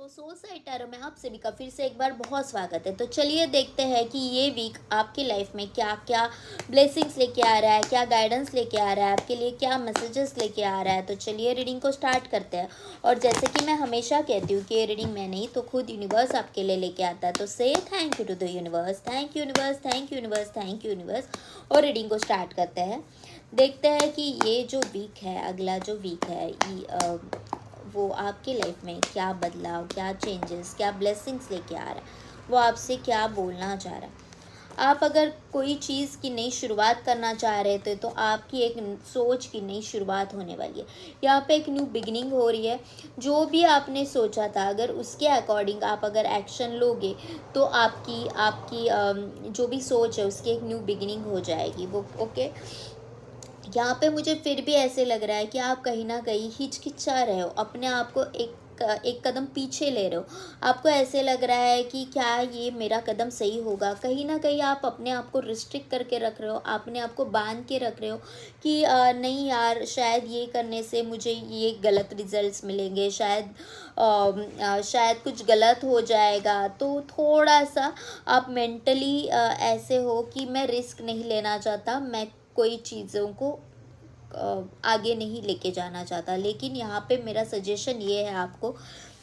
Society tarot में आप सभी का फिर से एक बार बहुत स्वागत है। तो चलिए देखते हैं कि ये वीक आपकी लाइफ में क्या क्या ब्लेसिंग्स लेके आ रहा है, क्या गाइडेंस लेके आ रहा है, आपके लिए क्या मैसेजेस लेके आ रहा है। तो चलिए रीडिंग को स्टार्ट करते हैं। और जैसे कि मैं हमेशा कहती हूँ कि ये रीडिंग मैं नहीं तो खुद यूनिवर्स आपके लिए लेके आता है। तो say thank you to the universe, thank you universe, thank you universe, thank you universe. और रीडिंग को स्टार्ट करते हैं। देखते हैं कि ये जो वीक है, अगला जो वीक है, वो आपकी लाइफ में क्या बदलाव, क्या चेंजेस, क्या ब्लेसिंग्स लेके आ रहा है, वो आपसे क्या बोलना चाह रहा है। आप अगर कोई चीज़ की नई शुरुआत करना चाह रहे थे तो आपकी एक सोच की नई शुरुआत होने वाली है। यहाँ पे एक न्यू बिगिनिंग हो रही है। जो भी आपने सोचा था, अगर उसके अकॉर्डिंग आप अगर एक्शन लोगे तो आपकी आपकी जो भी सोच है उसकी एक न्यू बिगिनिंग हो जाएगी वो। ओके, यहाँ पे मुझे फिर भी ऐसे लग रहा है कि आप कहीं ना कहीं हिचकिचा रहे हो, अपने आप को एक कदम पीछे ले रहे हो। आपको ऐसे लग रहा है कि क्या ये मेरा कदम सही होगा। कहीं ना कहीं आप अपने आप को रिस्ट्रिक्ट करके रख रहे हो, अपने आप को बांध के रख रहे हो कि नहीं यार, शायद ये करने से मुझे ये गलत रिजल्ट्स मिलेंगे, शायद कुछ गलत हो जाएगा। तो थोड़ा सा आप मेंटली ऐसे हो कि मैं रिस्क नहीं लेना चाहता, मैं कोई चीज़ों को आगे नहीं लेके जाना चाहता। लेकिन यहाँ पे मेरा सजेशन ये है आपको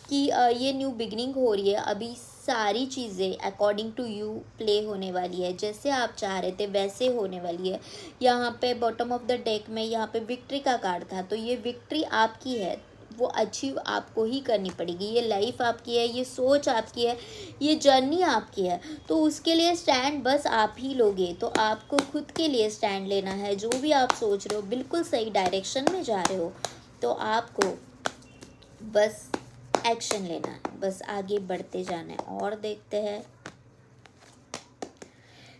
कि ये न्यू बिगनिंग हो रही है। अभी सारी चीज़ें अकॉर्डिंग टू यू प्ले होने वाली है, जैसे आप चाह रहे थे वैसे होने वाली है। यहाँ पे बॉटम ऑफ द डेक में यहाँ पे विक्ट्री का कार्ड था, तो ये विक्ट्री आपकी है, वो अचीव आपको ही करनी पड़ेगी। ये लाइफ आपकी है, ये सोच आपकी है, ये जर्नी आपकी है। तो उसके लिए स्टैंड बस आप ही लोगे। तो आपको खुद के लिए स्टैंड लेना है। जो भी आप सोच रहे हो बिल्कुल सही डायरेक्शन में जा रहे हो, तो आपको बस एक्शन लेना है, बस आगे बढ़ते जाना है। और देखते हैं,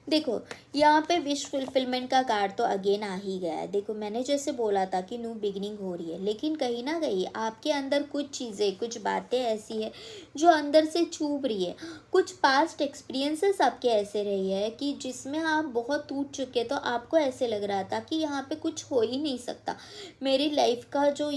देखो यहाँ पे विश फुलफिलमेंट का कार्ड तो अगेन आ ही गया है। देखो मैंने जैसे बोला था कि न्यू बिगिनिंग हो रही है, लेकिन कहीं ना कहीं आपके अंदर कुछ चीज़ें, कुछ बातें ऐसी है जो अंदर से चुभ रही है। कुछ पास्ट एक्सपीरियंसेस आपके ऐसे रही है कि जिसमें आप बहुत टूट चुके, तो आपको ऐसे लग रहा था कि यहाँ पे कुछ हो ही नहीं सकता, मेरी लाइफ का जो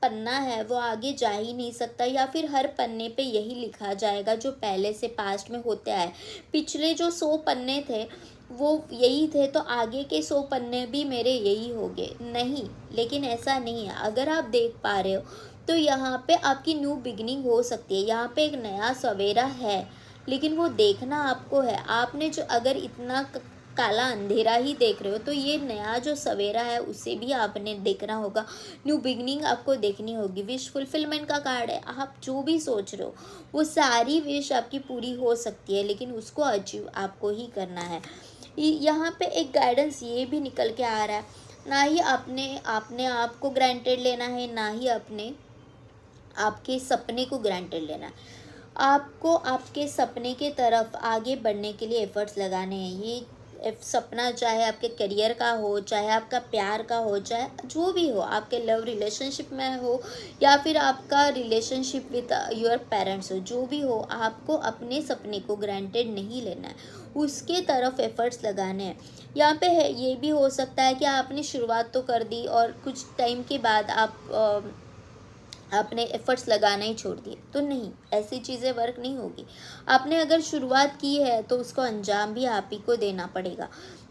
पन्ना है वो आगे जा ही नहीं सकता, या फिर हर पन्ने पे यही लिखा जाएगा जो पहले से पास्ट में होते आए। पिछले जो 100 पन्ने थे वो यही थे, तो आगे के 100 पन्ने भी मेरे यही होंगे। नहीं, लेकिन ऐसा नहीं है। अगर आप देख पा रहे हो तो यहाँ पे आपकी न्यू बिगिनिंग हो सकती है। यहाँ पे एक नया सवेरा है, लेकिन वो देखना आपको है। आपने जो अगर इतना काला अंधेरा ही देख रहे हो, तो ये नया जो सवेरा है उसे भी आपने देखना होगा। न्यू बिगनिंग आपको देखनी होगी। विश फुलफिलमेंट का कार्ड है। आप जो भी सोच रहे हो वो सारी विश आपकी पूरी हो सकती है, लेकिन उसको अचीव आपको ही करना है। यहाँ पे एक गाइडेंस ये भी निकल के आ रहा है, ना ही आपने आपने आप को ग्रांटेड लेना है, ना ही अपने आपके सपने को ग्रांटेड लेना है। आपको आपके सपने के तरफ आगे बढ़ने के लिए एफर्ट्स लगाने हैं। ये सपना चाहे आपके करियर का हो, चाहे आपका प्यार का हो, चाहे जो भी हो, आपके लव रिलेशनशिप में हो, या फिर आपका रिलेशनशिप विद योर पेरेंट्स हो, जो भी हो, आपको अपने सपने को ग्रांटेड नहीं लेना है, उसके तरफ एफर्ट्स लगाने हैं। यहाँ पे है, ये भी हो सकता है कि आपने शुरुआत तो कर दी और कुछ टाइम के बाद आपने एफर्ट्स लगाना ही छोड़ दिए, तो नहीं, ऐसी चीज़ें वर्क नहीं होगी। आपने अगर शुरुआत की है तो उसको अंजाम भी आप ही को देना पड़ेगा।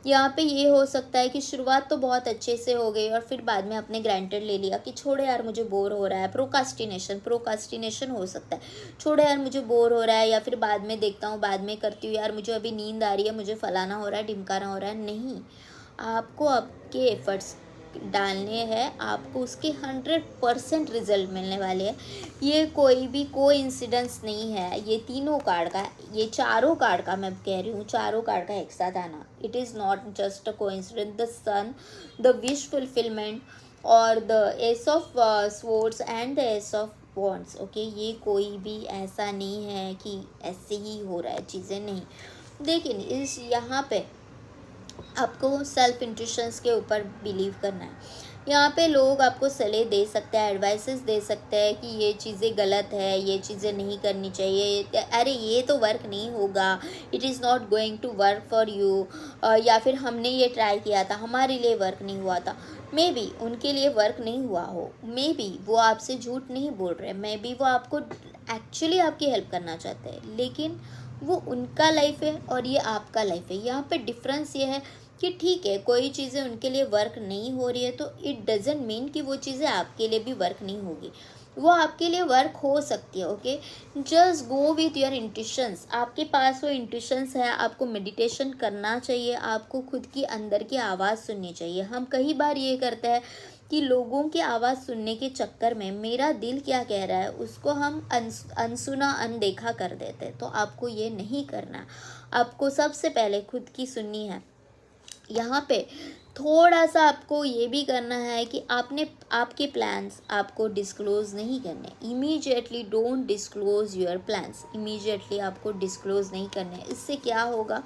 यहाँ पे ये हो सकता है कि शुरुआत तो बहुत अच्छे से हो गई और फिर बाद में आपने ग्रांटेड ले लिया कि छोड़ो यार मुझे बोर हो रहा है। प्रोकास्टिनेशन हो सकता है, छोड़ो यार मुझे बोर हो रहा है, या फिर बाद में देखता हूँ, बाद में करती हूँ, यार मुझे अभी नींद आ रही है, मुझे फलाना हो रहा है, ढिमकाना हो रहा है। नहीं, आपको आपके एफर्ट्स डालने हैं, आपको उसके 100% रिजल्ट मिलने वाले हैं। ये कोई भी कोइंसिडेंस नहीं है। ये तीनों कार्ड का, ये चारों कार्ड का, मैं कह रही हूँ चारों कार्ड का एक साथ आना, it is not just a coincidence. The sun, the wish fulfilment और the ace of swords and the ace of wands. Okay, ये कोई भी ऐसा नहीं है कि ऐसे ही हो रहा है चीज़ें, नहीं। लेकिन इस यहाँ पे आपको सेल्फ इंट्यूशंस के ऊपर बिलीव करना है। यहाँ पे लोग आपको सलाह दे सकते हैं, एडवाइसेस दे सकते हैं कि ये चीज़ें गलत है, ये चीज़ें नहीं करनी चाहिए, अरे ये तो वर्क नहीं होगा, it is not going to work for you, या फिर हमने ये ट्राई किया था, हमारे लिए वर्क नहीं हुआ था। मे बी उनके लिए वर्क नहीं हुआ हो, मे बी वो आपसे झूठ नहीं बोल रहे, मे बी वो आपको एक्चुअली आपकी हेल्प करना चाहते हैं, लेकिन वो उनका लाइफ है और ये आपका लाइफ है। यहाँ पे डिफरेंस ये है कि ठीक है, कोई चीज़ें उनके लिए वर्क नहीं हो रही है तो इट डजेंट मीन कि वो चीज़ें आपके लिए भी वर्क नहीं होगी, वो आपके लिए वर्क हो सकती है। Okay, just go with your intuitions. आपके पास वो इंट्यूशंस है, आपको मेडिटेशन करना चाहिए, आपको खुद की अंदर की आवाज़ सुननी चाहिए। हम कई बार ये करते हैं कि लोगों की आवाज़ सुनने के चक्कर में मेरा दिल क्या कह रहा है उसको हम अनसुना अनदेखा कर देते हैं। तो आपको ये नहीं करना, आपको सबसे पहले खुद की सुननी है। यहाँ पे थोड़ा सा आपको ये भी करना है कि आपके प्लान्स आपको डिस्क्लोज़ नहीं करने। Immediately don't disclose your plans, immediately आपको डिस्क्लोज़ नहीं करने। इससे क्या होगा,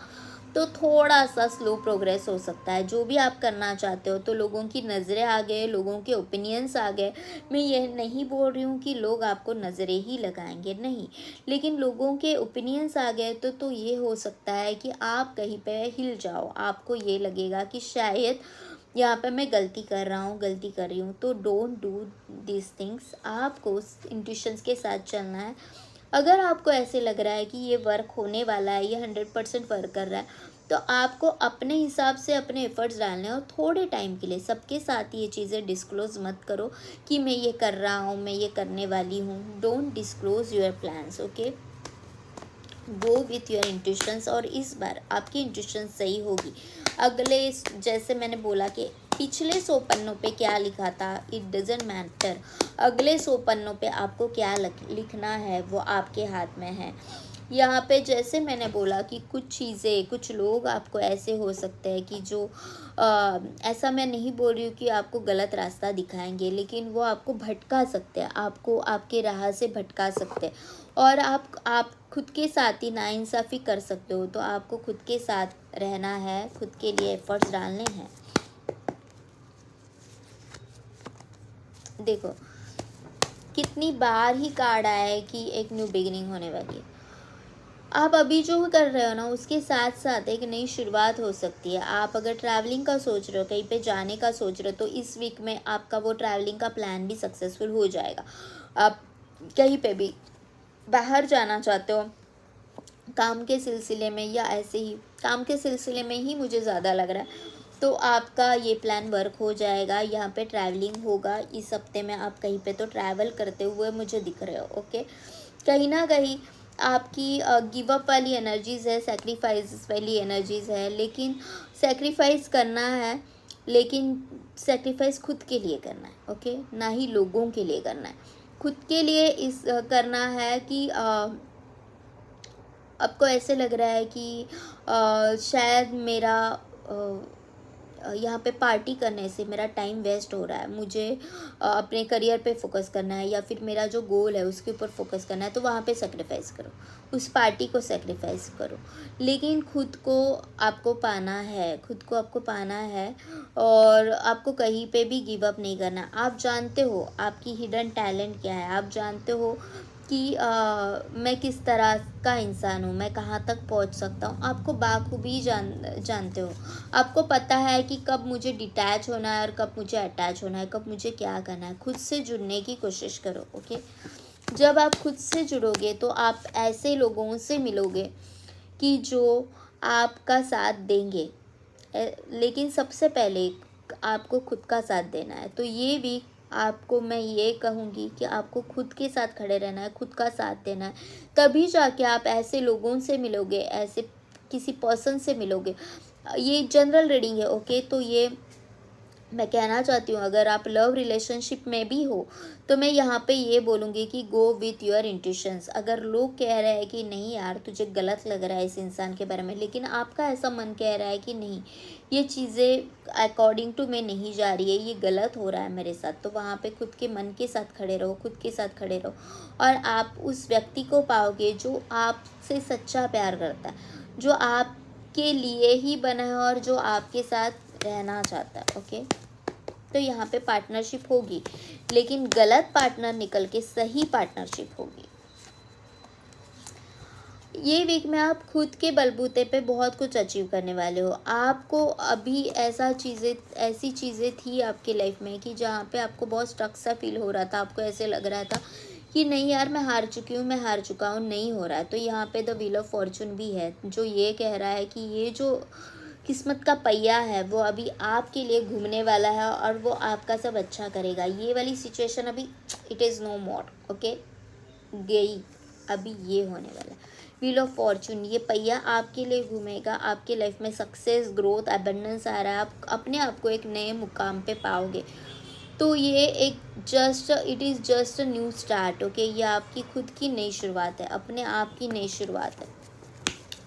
तो थोड़ा सा स्लो प्रोग्रेस हो सकता है। जो भी आप करना चाहते हो, तो लोगों की नज़रें आ गए, लोगों के ओपिनियंस आ गए। मैं ये नहीं बोल रही हूँ कि लोग आपको नज़रें ही लगाएंगे, नहीं, लेकिन लोगों के ओपिनियंस आ गए तो ये हो सकता है कि आप कहीं पे हिल जाओ। आपको ये लगेगा कि शायद यहाँ पे मैं गलती कर रहा हूँ, गलती कर रही हूँ। तो डोंट डू दिस थिंग्स, आपको इंट्यूशंस के साथ चलना है। अगर आपको ऐसे लग रहा है कि ये वर्क होने वाला है, ये 100% वर्क कर रहा है, तो आपको अपने हिसाब से अपने एफर्ट्स डालने हैं और थोड़े टाइम के लिए सबके साथ ये चीज़ें डिस्क्लोज़ मत करो कि मैं ये कर रहा हूँ, मैं ये करने वाली हूँ। Don't disclose your plans. Okay, go with your intuitions, और इस बार आपकी इंट्यूशन सही होगी। अगले, जैसे मैंने बोला कि पिछले 100 पन्नों पे क्या लिखा था, इट डजेंट मैटर। अगले 100 पन्नों पे आपको क्या लिखना है वो आपके हाथ में है। यहाँ पे जैसे मैंने बोला कि कुछ चीज़ें, कुछ लोग आपको ऐसे हो सकते हैं कि जो ऐसा मैं नहीं बोल रही हूँ कि आपको गलत रास्ता दिखाएंगे, लेकिन वो आपको भटका सकते हैं, आपको आपके राह से भटका सकते हैं। और आप खुद के साथ ही नाइंसाफ़ी कर सकते हो। तो आपको खुद के साथ रहना है, खुद के लिए एफर्ट्स डालने हैं। देखो कितनी बार ही कार्ड आया है कि एक न्यू बिगिनिंग होने वाली है। आप अभी जो कर रहे हो ना, उसके साथ साथ एक नई शुरुआत हो सकती है। आप अगर ट्रैवलिंग का सोच रहे हो, कहीं पे जाने का सोच रहे हो, तो इस वीक में आपका वो ट्रैवलिंग का प्लान भी सक्सेसफुल हो जाएगा। आप कहीं पे भी बाहर जाना चाहते हो काम के सिलसिले में, या ऐसे ही काम के सिलसिले में ही मुझे ज़्यादा लग रहा है, तो आपका ये प्लान वर्क हो जाएगा। यहाँ पे ट्रैवलिंग होगा इस हफ्ते में, आप कहीं पे तो ट्रैवल करते हुए मुझे दिख रहे हो। ओके, कहीं ना कहीं आपकी गिव अप वाली एनर्जीज़ है, सेक्रीफाइस वाली एनर्जीज़ है, लेकिन सेक्रीफाइस करना है, लेकिन सेक्रीफाइस खुद के लिए करना है। ओके, ना ही लोगों के लिए करना है, खुद के लिए इस करना है कि आपको ऐसे लग रहा है कि शायद मेरा यहाँ पे पार्टी करने से मेरा टाइम वेस्ट हो रहा है, मुझे अपने करियर पे फोकस करना है, या फिर मेरा जो गोल है उसके ऊपर फोकस करना है, तो वहाँ पे सेक्रीफाइस करो, उस पार्टी को सेक्रीफाइस करो। लेकिन खुद को आपको पाना है, खुद को आपको पाना है, और आपको कहीं पे भी गिव अप नहीं करना। आप जानते हो आपकी हिडन टैलेंट क्या है, आप जानते हो कि मैं किस तरह का इंसान हूँ, मैं कहाँ तक पहुँच सकता हूँ, आपको बाखूबी जानते हो। आपको पता है कि कब मुझे डिटैच होना है और कब मुझे अटैच होना है, कब मुझे क्या करना है। खुद से जुड़ने की कोशिश करो। ओके, जब आप खुद से जुड़ोगे तो आप ऐसे लोगों से मिलोगे कि जो आपका साथ देंगे, लेकिन सबसे पहले आपको खुद का साथ देना है। तो ये भी आपको मैं ये कहूँगी कि आपको खुद के साथ खड़े रहना है, खुद का साथ देना है, तभी जाके आप ऐसे लोगों से मिलोगे, ऐसे किसी पर्सन से मिलोगे। ये जनरल रीडिंग है। ओके, तो ये मैं कहना चाहती हूँ, अगर आप लव रिलेशनशिप में भी हो तो मैं यहाँ पे ये बोलूँगी कि गो विथ योर इंट्यूशंस। अगर लोग कह रहे हैं कि नहीं यार तुझे गलत लग रहा है इस इंसान के बारे में, लेकिन आपका ऐसा मन कह रहा है कि नहीं ये चीज़ें अकॉर्डिंग टू मैं नहीं जा रही है, ये गलत हो रहा है मेरे साथ, तो वहाँ पे खुद के मन के साथ खड़े रहो, खुद के साथ खड़े रहो, और आप उस व्यक्ति को पाओगे जो आपसे सच्चा प्यार करता है, जो आपके लिए ही बना है और जो आपके साथ रहना चाहता है। ओके, तो यहाँ पे पार्टनरशिप होगी, लेकिन गलत पार्टनर निकल के सही पार्टनरशिप होगी। ये वीक में आप खुद के बलबूते पे बहुत कुछ अचीव करने वाले हो। आपको अभी ऐसी चीज़ें थी आपकी लाइफ में कि जहाँ पे आपको बहुत स्टक सा फील हो रहा था, आपको ऐसे लग रहा था कि नहीं यार मैं हार चुकी हूँ, मैं हार चुका हूँ, नहीं हो रहा है। तो यहाँ पे द व्हील ऑफ फॉर्चून भी है जो ये कह रहा है कि ये जो किस्मत का पहिया है वो अभी आपके लिए घूमने वाला है और वो आपका सब अच्छा करेगा। ये वाली सिचुएशन अभी it is no more, okay, गई, अभी ये होने वाला है। व्हील ऑफ फॉर्चून, ये पहिया आपके लिए घूमेगा, आपके लाइफ में सक्सेस, ग्रोथ, एबंडेंस आ रहा है, आप अपने आप को एक नए मुकाम पे पाओगे। तो ये एक it is just a new start, okay. ये आपकी खुद की नई शुरुआत है, अपने आप की नई शुरुआत है।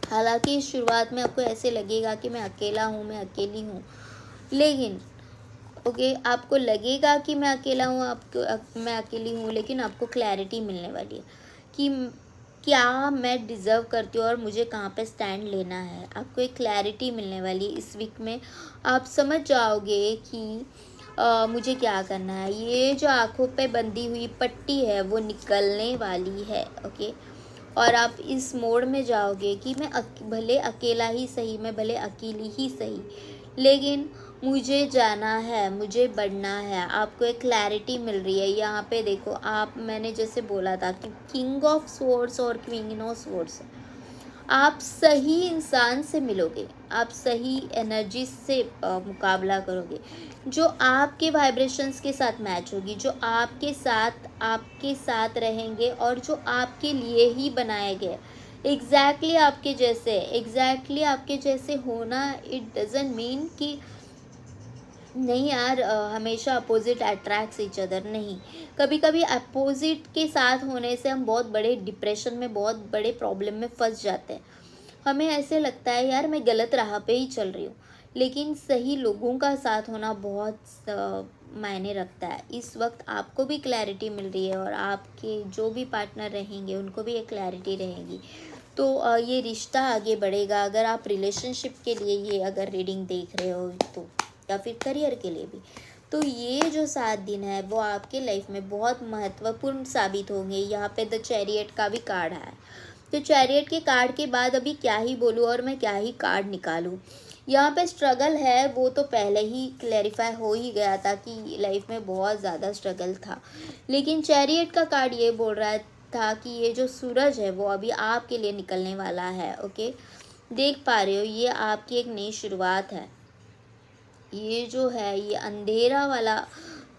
हालांकि इस शुरुआत में आपको ऐसे लगेगा कि मैं अकेला हूँ, मैं अकेली हूँ, लेकिन ओके आपको लगेगा कि मैं अकेला हूँ, आपको मैं अकेली हूँ, लेकिन आपको क्लैरिटी मिलने वाली है कि क्या मैं डिज़र्व करती हूँ और मुझे कहाँ पे स्टैंड लेना है। आपको एक क्लैरिटी मिलने वाली है इस वीक में। आप समझ जाओगे कि मुझे क्या करना है। ये जो आँखों पे बंधी हुई पट्टी है वो निकलने वाली है, ओके। और आप इस मोड में जाओगे कि मैं भले अकेला ही सही, मैं भले अकेली ही सही, लेकिन मुझे जाना है, मुझे बढ़ना है। आपको एक क्लैरिटी मिल रही है यहाँ पे। देखो आप, मैंने जैसे बोला था कि किंग ऑफ स्वॉर्ड्स और क्वीन ऑफ स्वॉर्ड्स, आप सही इंसान से मिलोगे, आप सही एनर्जी से मुकाबला करोगे जो आपके वाइब्रेशंस के साथ मैच होगी, जो आपके साथ रहेंगे और जो आपके लिए ही बनाए गए, एग्जैक्टली आपके जैसे होना। इट डजंट मीन कि नहीं यार हमेशा अपोजिट अट्रैक्ट्स ईच अदर, नहीं। कभी कभी अपोजिट के साथ होने से हम बहुत बड़े डिप्रेशन में, बहुत बड़े प्रॉब्लम में फंस जाते हैं। हमें ऐसे लगता है यार मैं गलत राह पे ही चल रही हूँ, लेकिन सही लोगों का साथ होना बहुत मायने रखता है। इस वक्त आपको भी क्लैरिटी मिल रही है और आपके जो भी पार्टनर रहेंगे उनको भी एक क्लैरिटी रहेगी। तो ये रिश्ता आगे बढ़ेगा। अगर आप रिलेशनशिप के लिए ये अगर रीडिंग देख रहे हो तो, या फिर करियर के लिए भी, तो ये जो 7 दिन है वो आपके लाइफ में बहुत महत्वपूर्ण साबित होंगे। यहाँ पे द चैरियट का भी कार्ड है। तो चैरियट के कार्ड के बाद अभी क्या ही बोलूँ और मैं क्या ही कार्ड निकालूँ। यहाँ पे स्ट्रगल है वो तो पहले ही क्लैरिफाई हो ही गया था कि लाइफ में बहुत ज़्यादा स्ट्रगल था, लेकिन चैरियट का कार्ड ये बोल रहा था कि ये जो सूरज है वो अभी आपके लिए निकलने वाला है, ओके। देख पा रहे हो, ये आपकी एक नई शुरुआत है। ये जो है ये अंधेरा वाला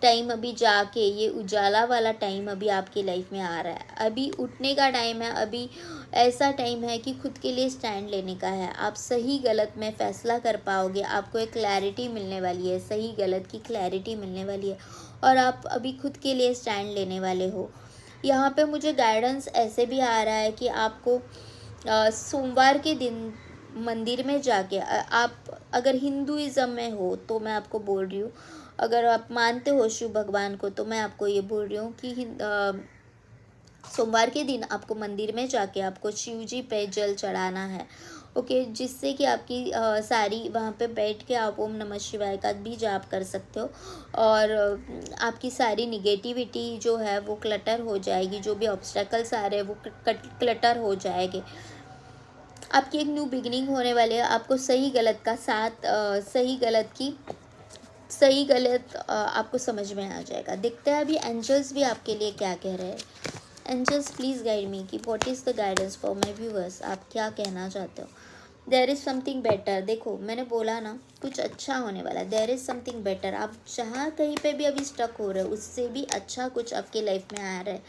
टाइम अभी जाके ये उजाला वाला टाइम अभी आपकी लाइफ में आ रहा है। अभी उठने का टाइम है, अभी ऐसा टाइम है कि खुद के लिए स्टैंड लेने का है। आप सही गलत में फैसला कर पाओगे, आपको एक क्लैरिटी मिलने वाली है, सही गलत की क्लैरिटी मिलने वाली है और आप अभी खुद के लिए स्टैंड लेने वाले हो। यहाँ पे मुझे गाइडेंस ऐसे भी आ रहा है कि आपको सोमवार के दिन मंदिर में जाके आप अगर हिंदुइज़्म में हो तो मैं आपको बोल रही हूँ, अगर आप मानते हो शिव भगवान को तो मैं आपको ये बोल रही हूँ कि सोमवार के दिन आपको मंदिर में जाके आपको शिव जी पे जल चढ़ाना है, ओके। जिससे कि आपकी सारी वहाँ पे बैठ के आप ओम नमः शिवाय का भी जाप कर सकते हो और आपकी सारी निगेटिविटी जो है वो क्लटर हो जाएगी, जो भी ऑब्स्टेकल्स आ रहे हैं वो क्लटर हो जाएंगे। आपकी एक न्यू बिगिनिंग होने वाली है। आपको सही गलत का साथ सही गलत आपको समझ में आ जाएगा। देखते हैं अभी एंजल्स भी आपके लिए क्या कह रहे हैं। एंजल्स प्लीज़ गाइड मी कि what is the guidance for my viewers, आप क्या कहना चाहते हो। There is something better. देखो मैंने बोला ना कुछ अच्छा होने वाला है। There is something better. आप जहाँ कहीं पे भी अभी स्टक हो रहे हो उससे भी अच्छा कुछ आपके लाइफ में आ रहा है।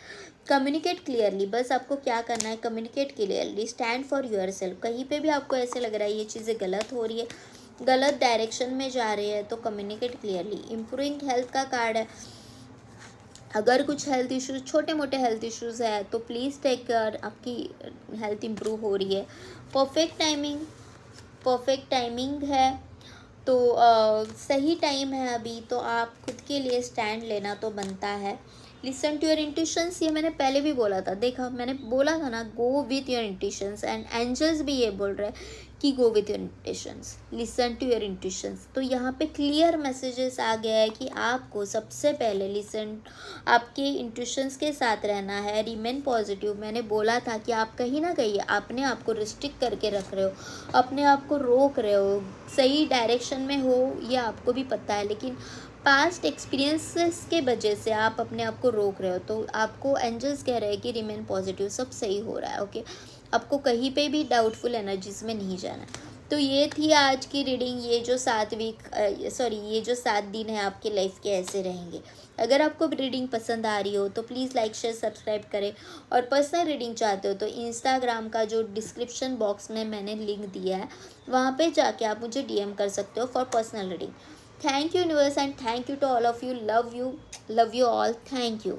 कम्युनिकेट क्लियरली, बस आपको क्या करना है, communicate clearly, stand for your self. कहीं पे भी आपको ऐसे लग रहा है ये चीज़ें गलत हो रही है, गलत डायरेक्शन में जा रही है, तो कम्युनिकेट क्लियरली। इम्प्रूविंग हेल्थ का कार्ड है। अगर कुछ हेल्थ इश्यूज़, छोटे मोटे हेल्थ इश्यूज़ है तो प्लीज़ टेक केयर, आपकी हेल्थ इम्प्रूव हो रही है। परफेक्ट टाइमिंग है तो सही टाइम है अभी, तो आप खुद के लिए स्टैंड लेना तो बनता है। लिसन टू योर इंट्यूशंस, ये मैंने पहले भी बोला था। देखा मैंने बोला था ना, go with your intuitions, and angels भी ये बोल रहे हैं कि go with your intuitions, listen to your intuitions. तो यहाँ पे क्लियर मैसेजेस आ गया है कि आपको सबसे पहले आपके इंट्यूशंस के साथ रहना है। Remain positive. मैंने बोला था कि आप कहीं ना कहीं अपने आप को रिस्ट्रिक्ट करके रख रहे हो, अपने आप को रोक रहे हो। सही डायरेक्शन में हो ये आपको भी पता है, लेकिन पास्ट एक्सपीरियंसेस के वजह से आप अपने आप को रोक रहे हो, तो आपको एंजल्स कह रहे हैं कि रिमेन पॉजिटिव, सब सही हो रहा है। ओके, आपको कहीं पे भी डाउटफुल एनर्जीज में नहीं जाना है। तो ये थी आज की रीडिंग। ये जो 7 दिन है आपकी लाइफ के ऐसे रहेंगे। अगर आपको रीडिंग पसंद आ रही हो तो प्लीज़ लाइक शेयर सब्सक्राइब करें, और पर्सनल रीडिंग चाहते हो तो इंस्टाग्राम का जो डिस्क्रिप्शन बॉक्स में मैंने लिंक दिया है वहाँ पे जाके आप मुझे डीएम कर सकते हो for personal reading. Thank you universe and thank you to all of you. Love you all. Thank you.